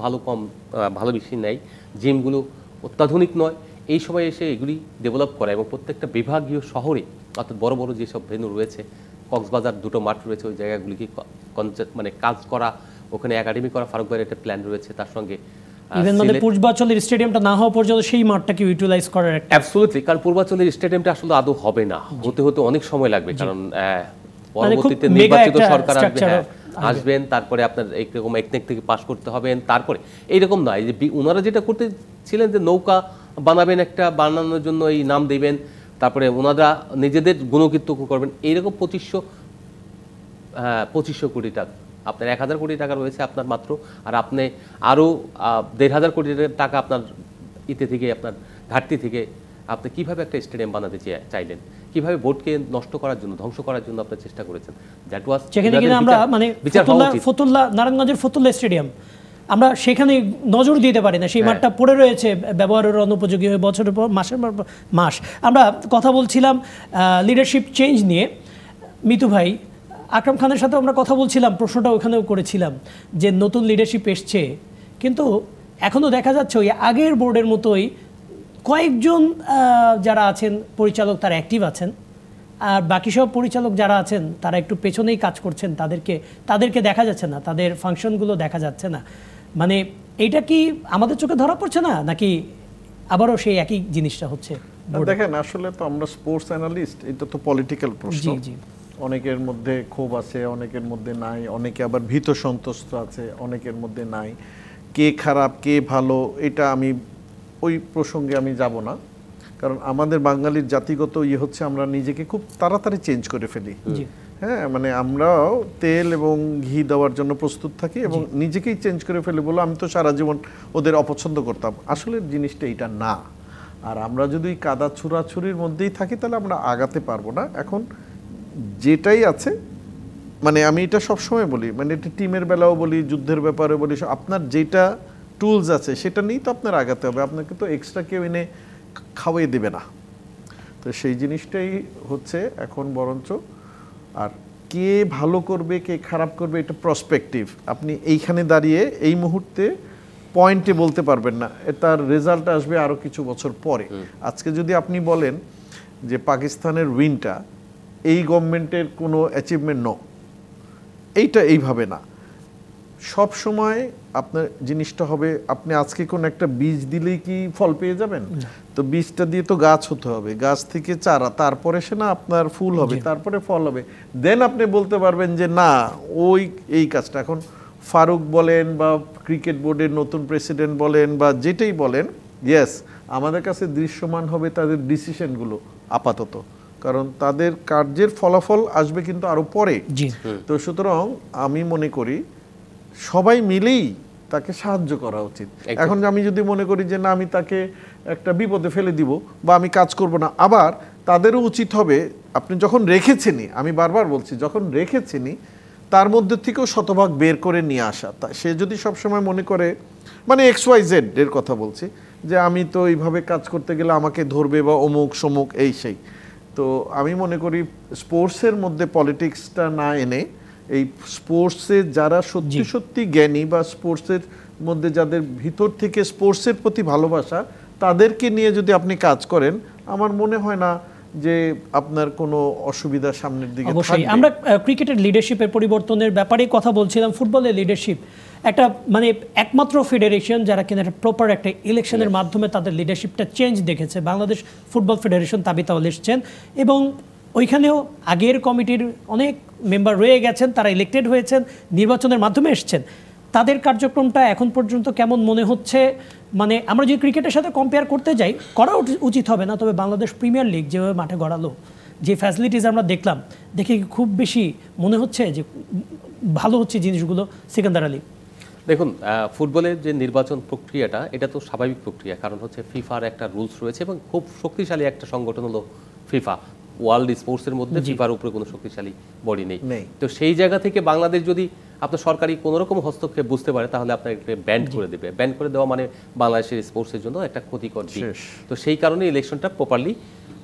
ভালো বেশি নেই, জিমগুলো অত্যাধুনিক নয়। এই সময় এসে এগুলি ডেভেলপ করা এবং প্রত্যেকটা বিভাগীয় শহরে অর্থাৎ বড় বড় যেসব ভেন্যু রয়েছে, কক্সবাজার 2টো মাঠ রয়েছে, ওই জায়গাগুলিকে মানে কাজ করা, ওখানে একাডেমি করা ফারুক ভাইয়ের একটা প্ল্যান রয়েছে। তার সঙ্গে ইভেন মানে পূর্বাঞ্চলের স্টেডিয়ামটা না হওয়া পর্যন্ত সেই মাঠটাকে ইউটিলাইজ করার একটা অ্যাবসলিউটলি, কারণ পূর্বাঞ্চলের স্টেডিয়ামটা আসলে আদৌ হবে না, হতে অনেক সময় লাগবে, কারণ পরবর্তীতে নির্বাচিত সরকার আসবেন, তারপরে আপনার এইরকম একনেক থেকে পাস করতে হবেন, তারপরে এইরকম নয় যে ওনারা যেটা করতেছিলেন যে নৌকা বানাবেন, একটা বানানোর জন্য এই নাম দেবেন, তারপরে ওনারা নিজেদের গুণকীর্ত করবেন, এইরকম 2500 কোটি টাকা, আপনার 1000 কোটি টাকা রয়েছে আপনার মাত্র, আর আপনি আরও 1500 কোটি টাকা আপনার থেকে আপনার ঘাটতি থেকে আপনি কিভাবে একটা স্টেডিয়াম বানাতে চাইলেন, কিভাবে বোর্ডকে নষ্ট করার জন্য, ধ্বংস করার জন্য আপনার চেষ্টা করেছেন। দ্যাট ওয়াজ সেখানে কিনা আমরা মানে ফতুল্লা নারায়ণগঞ্জের ফতুল্লা স্টেডিয়াম আমরা সেখানে নজর দিতে পারি না, সেই মাঠটা পড়ে রয়েছে ব্যবহারের অনুপযোগী হয়ে বছরের পর মাসের পর মাস। আমরা কথা বলছিলাম লিডারশিপ চেঞ্জ নিয়ে। মিতু ভাই, আকরাম খানের সাথে আমরা কথা বলছিলাম, প্রশ্নটা ওখানেও করেছিলাম যে নতুন লিডারশিপ এসছে, কিন্তু এখনও দেখা যাচ্ছে ওই আগের বোর্ডের মতোই কয়েকজন যারা আছেন পরিচালক তারা অ্যাক্টিভ আছেন, আর বাকি সব পরিচালক যারা আছেন তারা একটু পেছনেই কাজ করছেন, তাদেরকে দেখা যাচ্ছে না, তাদের ফাংশনগুলো দেখা যাচ্ছে না। মানে এইটা কি আমাদের চোখে ধরা পড়ছে না, নাকি আবারও সেই একই জিনিসটা হচ্ছে? দেখেন, আসলে তো আমরা স্পোর্টস অ্যানালিস্ট, এটা তো পলিটিক্যাল প্রশ্ন। অনেকের মধ্যে ক্ষোভ আছে, অনেকের মধ্যে নাই, অনেকে আবার ভীত সন্তুষ্ট আছে, অনেকের মধ্যে নাই। কে খারাপ কে ভালো এটা আমি ওই প্রসঙ্গে আমি যাব না, কারণ আমাদের বাঙালির জাতিগত হচ্ছে আমরা নিজেকে খুব তাড়াতাড়ি চেঞ্জ করে ফেলি। হ্যাঁ, মানে আমরাও তেল এবং ঘি দেওয়ার জন্য প্রস্তুত থাকি এবং নিজেকেই চেঞ্জ করে ফেলি, বলো আমি তো সারা জীবন ওদের অপছন্দ করতাম। আসলে জিনিসটা এটা না। আর আমরা যদি কাদা ছুড়াছুরির মধ্যেই থাকি তাহলে আমরা আগাতে পারবো না। এখন যেটাই আছে, মানে আমি এটা সবসময় বলি, মানে এটা টিমের বেলাও বলি, যুদ্ধের ব্যাপারে বলি, আপনার যেটা টুলস আছে সেটা নিয়েই তো আপনার আগাতে হবে, আপনাকে তো এক্সট্রা কেউ এনে খাওয়াই দেবে না। তো সেই জিনিসটাই হচ্ছে এখন বরঞ্চ। আর কে ভালো করবে কে খারাপ করবে এটা প্রসপেক্টিভ। আপনি এইখানে দাঁড়িয়ে এই মুহূর্তে পয়েন্টে বলতে পারবেন না, তার রেজাল্ট আসবে আরও কিছু বছর পরে। আজকে যদি আপনি বলেন যে পাকিস্তানের উইনটা এই গভর্নমেন্টের কোনো অ্যাচিভমেন্ট এইটা এইভাবে না, সব সময় আপনার জিনিসটা হবে আপনি আজকে কোন একটা বীজ দিলেই কি ফল পেয়ে যাবেন? তো বীজটা দিয়ে তো গাছ হতে হবে, গাছ থেকে চারা, তারপরে সে না আপনার ফুল হবে, তারপরে ফল হবে, দেন আপনি বলতে পারবেন যে না ওই এই কাজটা। এখন ফারুক বলেন বা ক্রিকেট বোর্ডের নতুন প্রেসিডেন্ট বলেন বা যেটাই বলেন, ইয়েস আমাদের কাছে দৃশ্যমান হবে তাদের ডিসিশনগুলো আপাতত, কারণ তাদের কার্যের ফলাফল আসবে কিন্তু আরো পরে। তো সুতরাং আমি মনে করি সবাই মিলেই তাকে সাহায্য করা উচিত। এখন আমি যদি মনে করি যে না আমি তাকে একটা বিপদে ফেলে দিব বা আমি কাজ করব না, আবার তাদেরও উচিত হবে আপনি যখন রেখেছেনই, আমি বারবার বলছি যখন রেখেছেনই তার মধ্যে থেকেও শতভাগ বের করে নিয়ে আসা। তা সে যদি সবসময় মনে করে, মানে XYZ এর কথা বলছি, যে আমি তো এইভাবে কাজ করতে গেলে আমাকে ধরবে বা অমুক সমুক এই সেই, তো আমি মনে করি স্পোর্টসের মধ্যে পলিটিক্সটা না এনে এই স্পোর্টসে যারা সত্যি সত্যি জ্ঞানী বা স্পোর্টসের মধ্যে যাদের ভিতর থেকে স্পোর্টসের প্রতি ভালোবাসা, তাদেরকে নিয়ে যদি আপনি কাজ করেন, আমার মনে হয় না যে আপনার কোনো অসুবিধা সামনের দিকে অবশ্যই। আমরা ক্রিকেটের লিডারশিপের পরিবর্তনের ব্যাপারে কথা বলছিলাম। ফুটবলের লিডারশিপ একটা মানে একমাত্র ফেডারেশন যারা কিনা একটা প্রপার একটা ইলেকশনের মাধ্যমে তাদের লিডারশিপটা চেঞ্জ দেখেছে। বাংলাদেশ ফুটবল ফেডারেশন তাবিতাউল এসছেন এবং ওইখানেও আগের কমিটির অনেক মেম্বার রয়ে গেছেন, তারা ইলেক্টেড হয়েছেন, নির্বাচনের মাধ্যমে এসছেন। তাদের কার্যক্রমটা এখন পর্যন্ত কেমন মনে হচ্ছে? মানে আমরা যদি ক্রিকেটের সাথে কম্পেয়ার করতে যাই, করা উচিত হবে না, তবে বাংলাদেশ প্রিমিয়ার লিগ যেভাবে মাঠে গড়ালো, যে ফ্যাসিলিটিস আমরা দেখলাম, দেখে খুব বেশি মনে হচ্ছে যে ভালো হচ্ছে জিনিসগুলো। সিকান্দার আলী, দেখুন ফুটবলের যে নির্বাচন প্রক্রিয়াটা এটা তো স্বাভাবিক প্রক্রিয়া, কারণ হচ্ছে ফিফার একটা রুলস রয়েছে এবং খুব শক্তিশালী একটা সংগঠন হলো ফিফা। ওয়ার্ল্ড স্পোর্টসের মধ্যে ফিফার উপরে কোনো শক্তিশালী বডি নেই। তো সেই জায়গা থেকে বাংলাদেশ যদি আপনার সরকারি কোনো রকম হস্তক্ষেপ বুঝতে পারে, তাহলে আপনাকে ব্যান করে দেবে। ব্যান করে দেওয়া মানে বাংলাদেশের স্পোর্টসের জন্য একটা ক্ষতিকর দিক। তো সেই কারণে ইলেকশনটা প্রপারলি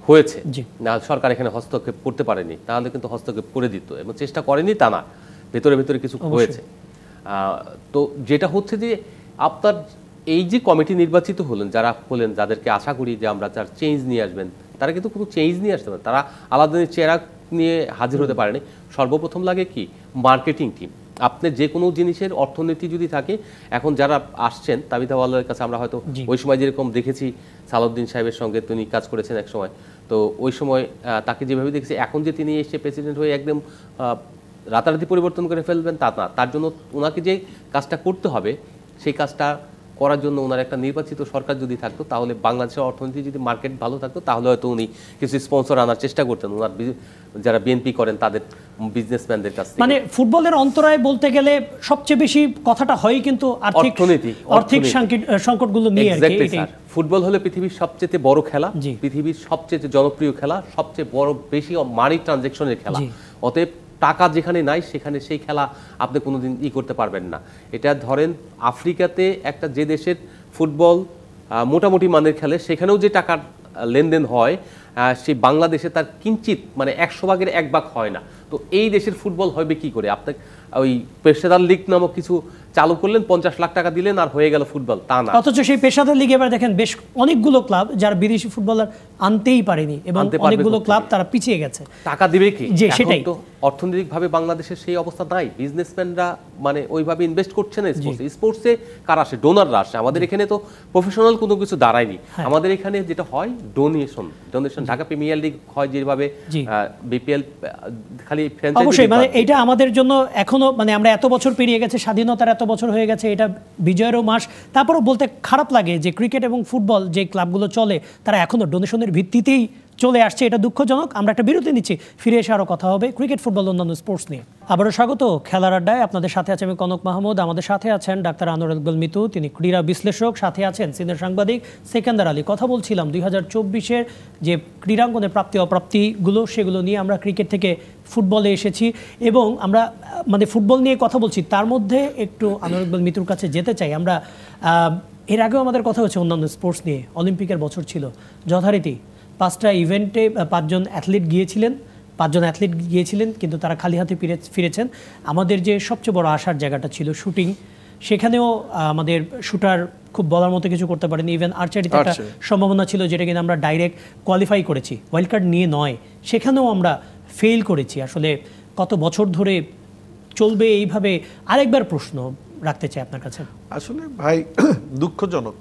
হয়েছে না, সরকার এখানে হস্তক্ষেপ করতে পারেনি, তাহলে কিন্তু হস্তক্ষেপ করে দিত এবং চেষ্টা করেনি তা না, ভেতরে ভেতরে কিছু হয়েছে। তো যেটা হচ্ছে যে আপনার এই যে কমিটি নির্বাচিত হলেন, যারা হলেন, যাদেরকে আশা করি যে আমরা যার চেঞ্জ নিয়ে আসবেন, তারা কিন্তু কোনো চেঞ্জ নিয়ে আসতে পারে, তারা আলাদা চেহারা নিয়ে হাজির হতে পারেনি। সর্বপ্রথম লাগে কি মার্কেটিং টিম। আপনি যে কোনো জিনিসের অর্থনীতি যদি থাকে, এখন যারা আসছেন তাবিতাওয়ালার কাছে আমরা হয়তো ওই সময় যেরকম দেখেছি সালাউদ্দিন সাহেবের সঙ্গে তিনি কাজ করেছেন এক সময়, তো ওই সময় তাকে যেভাবে দেখেছি, এখন যে তিনি এসে প্রেসিডেন্ট হয়ে একদম রাতারাতি পরিবর্তন করে ফেলবেন তা না। তার জন্য ওনাকে যে কাজটা করতে হবে, সেই কাজটা করার জন্য ওনার একটা নির্বাচিত সরকার যদি থাকতো, তাহলে বাংলাদেশের অর্থনীতি যদি মার্কেট ভালো থাকতো, তাহলে হয়তো উনি কিছু স্পন্সর আনার চেষ্টা করতেন ওনার যারা বিএনপি করেন তাদের বিজনেসম্যানদের কাছ থেকে। মানে ফুটবলের অন্তরায় বলতে গেলে সবচেয়ে বেশি কথাটা হয় কিন্তু আর্থিক সংকটগুলো নিয়ে। ফুটবল হলো পৃথিবীর সবচেয়ে বড় খেলা, পৃথিবীর সবচেয়ে জনপ্রিয় খেলা, সবচেয়ে বড় বেশি মানি ট্রানজাকশনের খেলা। অতএব টাকা যেখানে নাই সেখানে সেই খেলা আপনি কোনোদিন করতে পারবেন না। এটা ধরেন আফ্রিকাতে একটা যে দেশের ফুটবল মোটামুটি মানের খেলে, সেখানেও যে টাকার লেনদেন হয়, সেই বাংলাদেশে তার কিঞ্চিত মানে 100 ভাগের 1 ভাগ হয় না। তো এই দেশের ফুটবল হবে কি করে? আপনি ওই পেশাদার লিগ নামক কিছু চালু করলেন, 50 লাখ টাকা দিলেন আর হয়ে গেল ফুটবল, তা না। অথচ সেই পেশাদার লিগে এবার দেখেন বেশ অনেকগুলো ক্লাব যারা বিদেশি ফুটবলার আনতেই পারেনি এবং অনেকগুলো ক্লাব তারা পিছিয়ে গেছে। টাকা দিবে কি? সেটাই তো অর্থনৈতিকভাবে বাংলাদেশের সেই অবস্থা নাই। বিজনেসম্যানরা মানে ওইভাবে ইনভেস্ট করছে না স্পোর্টসে। কারা আসে? ডোনাররা আসে। আমাদের এখানে তো প্রফেশনাল কোনো কিছু দাঁড়ায়নি। আমাদের এখানে যেটা হয় ডোনেশন। ঢাকা প্রিমিয়ার লিগ হয় যেভাবে, বিপিএল খালি ফ্র্যাঞ্চাইজি। অবশ্যই মানে এটা আমাদের জন্য এখনো মানে আমরা এত বছর পেরিয়ে গেছে, স্বাধীনতার এত বছর হয়ে গেছে, এটা বিজয়েরও মাস। তারপরও বলতে খারাপ লাগে যে ক্রিকেট এবং ফুটবল যে ক্লাবগুলো চলে তারা এখনো ডোনেশনের ভিত্তিতেই চলে আসছে। এটা দুঃখজনক। আমরা একটা বিরতি নিচ্ছি, ফিরে এসে আরও কথা হবে ক্রিকেট, ফুটবল, অন্যান্য স্পোর্টস নিয়ে। আবারও স্বাগত খেলার আড্ডায়। আপনাদের সাথে আছে আমি কনক মাহমুদ। আমাদের সাথে আছেন ডাক্তার আনোয়ার ইকবাল মিতু, তিনি ক্রীড়া বিশ্লেষক। সাথে আছেন সিনিয়র সাংবাদিক সিকান্দার আলী। কথা বলছিলাম 2024-এর যে ক্রীড়াঙ্গনের প্রাপ্তি অপ্রাপ্তিগুলো, সেগুলো নিয়ে। আমরা ক্রিকেট থেকে ফুটবলে এসেছি এবং আমরা মানে ফুটবল নিয়ে কথা বলছি, তার মধ্যে একটু আনোয়ার ইকবাল মিতুর কাছে যেতে চাই। আমরা এর আগেও আমাদের কথা হচ্ছে অন্যান্য স্পোর্টস নিয়ে। অলিম্পিকের বছর ছিল, যথারীতি 5টা ইভেন্টে 5 জন অ্যাথলিট গিয়েছিলেন, কিন্তু তারা খালি হাতে ফিরেছেন। আমাদের যে সবচেয়ে বড় আশার জায়গাটা ছিল শুটিং, সেখানেও আমাদের শুটার খুব বলার মতো কিছু করতে পারেনি। ইভেন আর্চারিতে একটা সম্ভাবনা ছিল যেটা কিন্তু আমরা ডাইরেক্ট কোয়ালিফাই করেছি, ওয়াইল্ড কার্ড নিয়ে নয়, সেখানেও আমরা ফেল করেছি। আসলে কত বছর ধরে চলবে এইভাবে? আরেকবার প্রশ্ন রাখতে চাই আপনার কাছে। আসলে ভাই দুঃখজনক,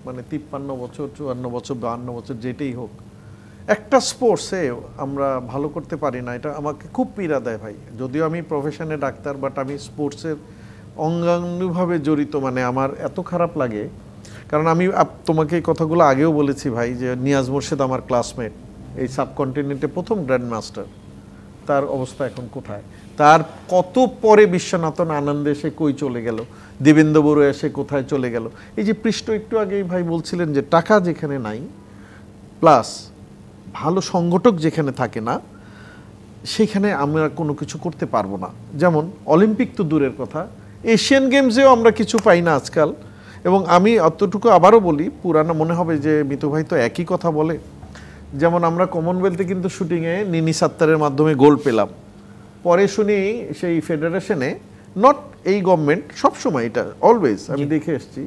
মানে 53 বছর, 54 বছর, 52 বছর যেটাই হোক, একটা স্পোর্টসে আমরা ভালো করতে পারি না, এটা আমাকে খুব পীড়া দেয় ভাই। যদিও আমি প্রফেশনে ডাক্তার, বাট আমি স্পোর্টসের অঙ্গাঙ্গিভাবে জড়িত, মানে আমার এত খারাপ লাগে। কারণ আমি তোমাকে এই কথাগুলো আগেও বলেছি ভাই, যে নিয়াজ মোর্শেদ আমার ক্লাসমেট, এই সাবকন্টিনেন্টে প্রথম গ্র্যান্ড মাস্টার, তার অবস্থা এখন কোথায়? তার কত পরে বিশ্বনাথন আনন্দে এসে কই চলে গেল, দেবেন্দ্র বড়ুয়া এসে কোথায় চলে গেল। এই যে পৃষ্ঠ একটু আগেই ভাই বলছিলেন যে টাকা যেখানে নাই, প্লাস ভালো সংগঠক যেখানে থাকে না, সেখানে আমরা কোনো কিছু করতে পারবো না। যেমন অলিম্পিক তো দূরের কথা, এশিয়ান গেমসেও আমরা কিছু পাই না আজকাল। এবং আমি অতটুকু আবারও বলি, পুরানো মনে হবে যে মিতু ভাই তো একই কথা বলে। যেমন আমরা কমনওয়েলথে কিন্তু শুটিংয়ে নিনি সাত্তারের মাধ্যমে গোল্ড পেলাম, পরে শুনি সেই ফেডারেশনে, নট এই গভর্নমেন্ট, সবসময় এটা অলওয়েজ আমি দেখে এসেছি,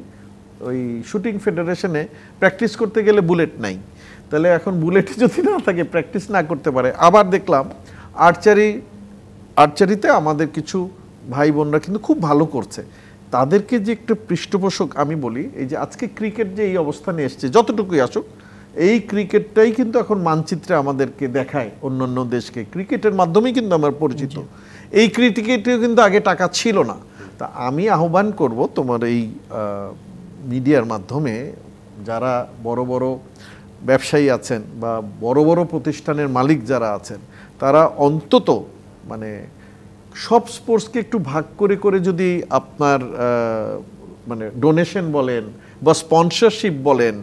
ওই শুটিং ফেডারেশনে প্র্যাকটিস করতে গেলে বুলেট নাই। তাহলে এখন বুলেট যদি না থাকে, প্র্যাকটিস না করতে পারে। আবার দেখলাম আর্চারিতে আমাদের কিছু ভাই বোনরা কিন্তু খুব ভালো করছে, তাদেরকে যে একটু পৃষ্ঠপোষক আমি বলি। এই যে আজকে ক্রিকেট যে এই অবস্থানে এসছে, যতটুকুই আসুক, এই ক্রিকেটটাই কিন্তু এখন মানচিত্রে আমাদেরকে দেখায় অন্যান্য দেশকে, ক্রিকেটের মাধ্যমেই কিন্তু আমরা পরিচিত। এই ক্রিকেটেও কিন্তু আগে টাকা ছিল না। তা আমি আহ্বান করব তোমার এই মিডিয়ার মাধ্যমে, যারা বড় বড় ব্যবসায়ী আছেন বা বড় বড় প্রতিষ্ঠানের মালিক যারা আছেন, তারা অন্তত মানে সব স্পোর্টসকে একটু ভাগ করে করে যদি আপনার মানে ডোনেশন বলেন বা স্পন্সরশিপ বলেন,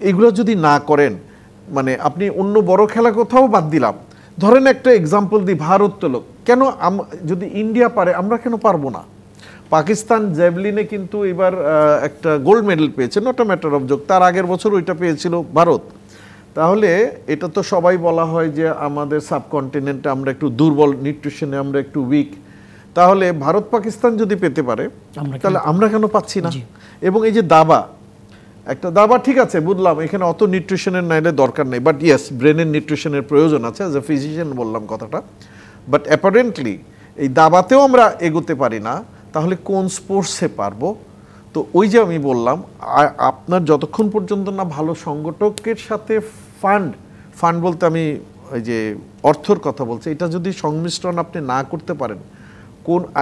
এগুলো যদি না করেন, মানে আপনি অন্য বড় খেলা কোথাও বাদ দিলাম, ধরেন একটা এক্সাম্পল দিই, ভারোত্তোলক, কেন যদি ইন্ডিয়া পারে আমরা কেন পারবো না? পাকিস্তান জ্যাভলিনে কিন্তু এবার একটা গোল্ড মেডেল পেয়েছে, not a matter of joke, তার আগের বছর ওইটা পেয়েছিল ভারত। তাহলে এটা তো সবাই বলা হয় যে আমাদের সাবকন্টিনেন্টে আমরা একটু দুর্বল, নিউট্রিশনে আমরা একটু উইক। তাহলে ভারত পাকিস্তান যদি পেতে পারে, তাহলে আমরা কেন পাচ্ছি না? এবং এই যে দাবা, একটা দাবা ঠিক আছে বুঝলাম, এখানে অত নিউট্রিশনের নাইলে দরকার নেই, বাট ইয়েস ব্রেনের নিউট্রিশনের প্রয়োজন আছে, অ্যাজ এ ফিজিশিয়ান বললাম কথাটা। বাট অ্যাপারেন্টলি এই দাবাতেও আমরা এগোতে পারি না, তাহলে কোন স্পোর্টসে পারবো? তো ওই যে আমি বললাম, আপনার যতক্ষণ পর্যন্ত না ভালো সংগঠকের সাথে ফান্ড বলতে আমি ওই যে অর্থর কথা বলছি, এটা যদি সংমিশ্রণ আপনি না করতে পারেন,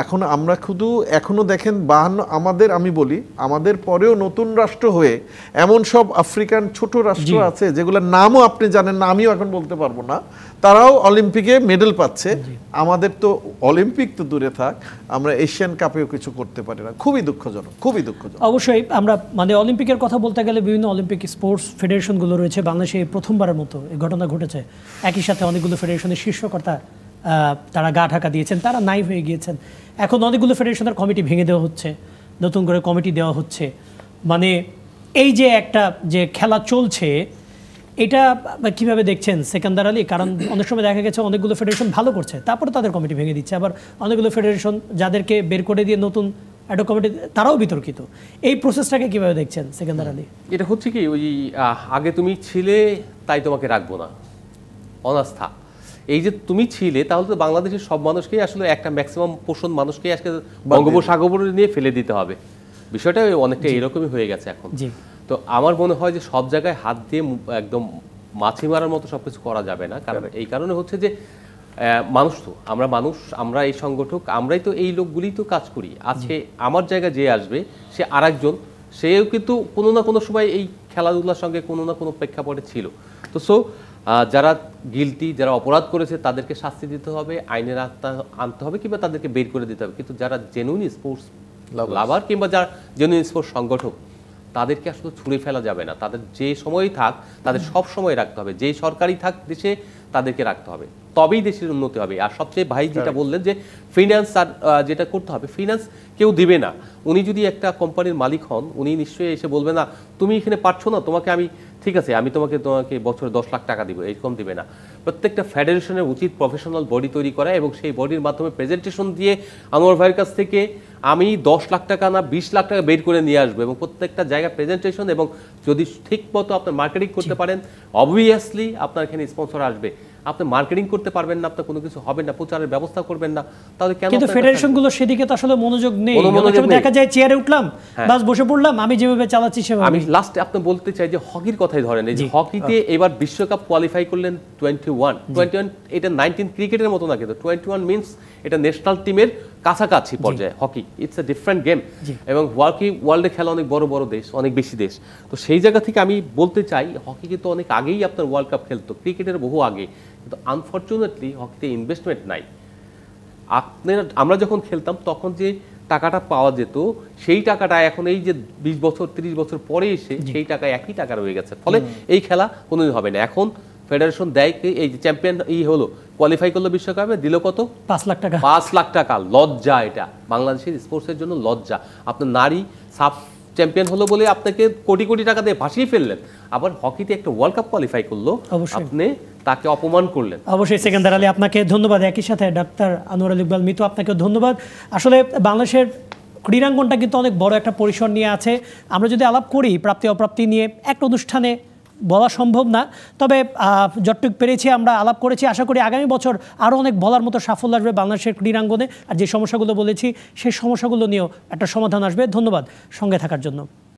এখন আমরা শুধু এখনো দেখেন 52 আমি বলি আমাদের পরেও নতুন রাষ্ট্র হয়ে এমন সব আফ্রিকান ছোট রাষ্ট্র আছে যেগুলোর নামও আপনি জানেন না, আমিও এখন বলতে পারবো না, তারাও অলিম্পিকে মেডেল পাচ্ছে। আমাদের তো অলিম্পিক তো দূরে থাক, আমরা এশিয়ান কাপেও কিছু করতে পারি না। খুবই দুঃখজনক, খুবই দুঃখজনক। অবশ্যই আমরা মানে অলিম্পিকের কথা বলতে গেলে বিভিন্ন অলিম্পিক স্পোর্টস ফেডারেশনগুলো রয়েছে বাংলাদেশে, প্রথমবারের মতো এই ঘটনা ঘটেছে। একই সাথে অনেকগুলো ফেডারেশনের শীর্ষকর্তা তারা গা ঢাকা দিয়েছেন, তারা নাই হয়ে গিয়েছেন। এখন অনেকগুলো ফেডারেশনের কমিটি ভেঙে দেওয়া হচ্ছে, নতুন করে কমিটি দেওয়া হচ্ছে। মানে এই যে একটা যে খেলা চলছে, এটা কিভাবে দেখছেন সেকেন্দার আলী? কারণ অনেক সময় দেখা গেছে অনেকগুলো ফেডারেশন ভালো করছে, তারপরে তাদের কমিটি ভেঙে দিচ্ছে, আবার অনেকগুলো ফেডারেশন যাদেরকে বের করে দিয়ে নতুন একটা কমিটি, তারাও বিতর্কিত। এই প্রসেসটাকে কিভাবে দেখছেন সেকেন্দার আলী? এটা হচ্ছে কি, ওই আগে তুমি ছিলে তাই তোমাকে রাখবো না, অনাস্থা। এই যে তুমি ছিলে, তাহলে তো বাংলাদেশের সব মানুষকেই আসলে একটা ম্যাক্সিমাম পোষণ মানুষকেই আজকে বঙ্গোপসাগর নিয়ে ফেলে দিতে হবে। বিষয়টা অনেকটা এরকমই হয়ে গেছে এখন। তো আমার মনে হয় যে সব জায়গায় হাত দিয়ে একদম মাছি মারার মতো সবকিছু করা যাবে না। কারণ এই কারণে হচ্ছে যে মানুষ তো আমরা এই সংগঠক, আমরাই তো এই লোকগুলি তো কাজ করি। আজকে আমার জায়গায় যে আসবে সে আরেকজন, সেও কিন্তু কোনো না কোনো সময় এই খেলাধুলার সঙ্গে কোনো না কোনো প্রেক্ষাপটে ছিল। তো যারা গিলটি, যারা অপরাধ করেছে তাদেরকে শাস্তি দিতে হবে, আইনের আনতে হবে, কিংবা তাদেরকে বের করে দিতে হবে। কিন্তু যারা জেনুইন স্পোর্টস লাভার কিংবা যারা জেনুইন স্পোর্টস সংগঠক, তাদেরকে আসলে ছুঁড়ে ফেলা যাবে না। তাদের যে সময়ই থাক, তাদের সব সময় রাখতে হবে। যেই সরকারি থাক দেশে, তাদেরকে রাখতে হবে, তবেই দেশের উন্নতি হবে। আর সবচেয়ে ভাই যেটা বললেন যে ফিনান্স, আর যেটা করতে হবে, ফিনান্স কেউ দিবে না। উনি যদি একটা কোম্পানির মালিক হন, উনি নিশ্চয়ই এসে বলবে না তুমি এখানে পারছো না, তোমাকে আমি ঠিক আছে আমি তোমাকে বছরে 10 লাখ টাকা দিব, এরকম দিবে না। প্রত্যেকটা ফেডারেশনের উচিত প্রফেশনাল বডি তৈরি করা এবং সেই বডির মাধ্যমে প্রেজেন্টেশন দিয়ে আনোয়ার ভাইয়ের কাছ থেকে আমি 10 লাখ টাকা না 20 লাখ টাকা বের করে নিয়ে আসবো, এবং প্রত্যেকটা জায়গায় প্রেজেন্টেশন, এবং যদি ঠিক মতো আপনার মার্কেটিং করতে পারেন অবভিয়াসলি আপনার এখানে স্পন্সর আসবে। আপনি মার্কেটিং করতে পারবেন না, আপনার কোনো কিছু হবে না, প্রচারের ব্যবস্থা করবেন না, তাহলে কেন? কিন্তু ফেডারেশনগুলো সেদিকে তো আসলে মনোযোগ নেই। দেখা যায় চেয়ারে উঠলাম, বাস বসে পড়লাম, আমি যেভাবে চালাচ্ছি সেভাবে। আমি লাস্টে আপনি বলতে চাই যে হকির কথাই ধরেন, এই যে হকিতে এবার বিশ্বকাপ কোয়ালিফাই করলেন 21 এটা 19 ক্রিকেটের মতো না, কিন্তু 21 মিনস এটা ন্যাশনাল টিমের কাছাকাছি পর্যায়ে hockey. It's a different game, এবং ওয়ার্ল্ডে খেলা অনেক বড় বড় দেশ, অনেক বেশি দেশ। তো সেই জায়গা থেকে আমি বলতে চাই হকি কিন্তু অনেক আগেই আপনার ওয়ার্ল্ড কাপ খেলতো, ক্রিকেটের বহু আগে, কিন্তু আনফর্চুনেটলি হকিতে ইনভেস্টমেন্ট নাই। আমরা যখন খেলতাম তখন যে টাকাটা পাওয়া যেত সেই টাকাটা এখন এই যে 20 বছর 30 বছর পরে এসে সেই টাকা একই টাকা রয়ে গেছে, ফলে এই খেলা কোনোদিন হবে না। এখন ফেডারেশন দেয় এই যে চ্যাম্পিয়ন হলো, কোয়ালিফাই করলো বিশ্বকাপে, দিল কত? 5 লাখ টাকা। 5 লাখ টাকা। লজ্জা, এটা বাংলাদেশের স্পোর্টসের জন্য লজ্জা। আপনার নারী সাব চ্যাম্পিয়ন হলো বলে আপনাকে কোটি কোটি টাকা দিয়ে ভাসিয়ে ফেললেন, আবার হকিতে একটা ওয়ার্ল্ড কাপ কোয়ালিফাই করলো, আপনি তাকে অপমান করলেন। অবশ্যই সেকেন্দার আলী, আপনাকে ধন্যবাদ। একই সাথে ডাক্তার আনোয়ার আলী ইকবাল মিতু, আপনাকেও ধন্যবাদ। আসলে বাংলাদেশের ক্রীড়াঙ্গনটা কিন্তু অনেক বড় একটা পরিসর নিয়ে আছে। আমরা যদি আলাপ করি প্রাপ্তি অপ্রাপ্তি নিয়ে, একটা অনুষ্ঠানে বলা সম্ভব না, তবে যতটুকু পেরেছি আমরা আলাপ করেছি। আশা করি আগামী বছর আরও অনেক বলার মতো সাফল্য আসবে বাংলাদেশের ক্রীড়াঙ্গনে, আর যে সমস্যাগুলো বলেছি সেই সমস্যাগুলো নিয়েও একটা সমাধান আসবে। ধন্যবাদ সঙ্গে থাকার জন্য।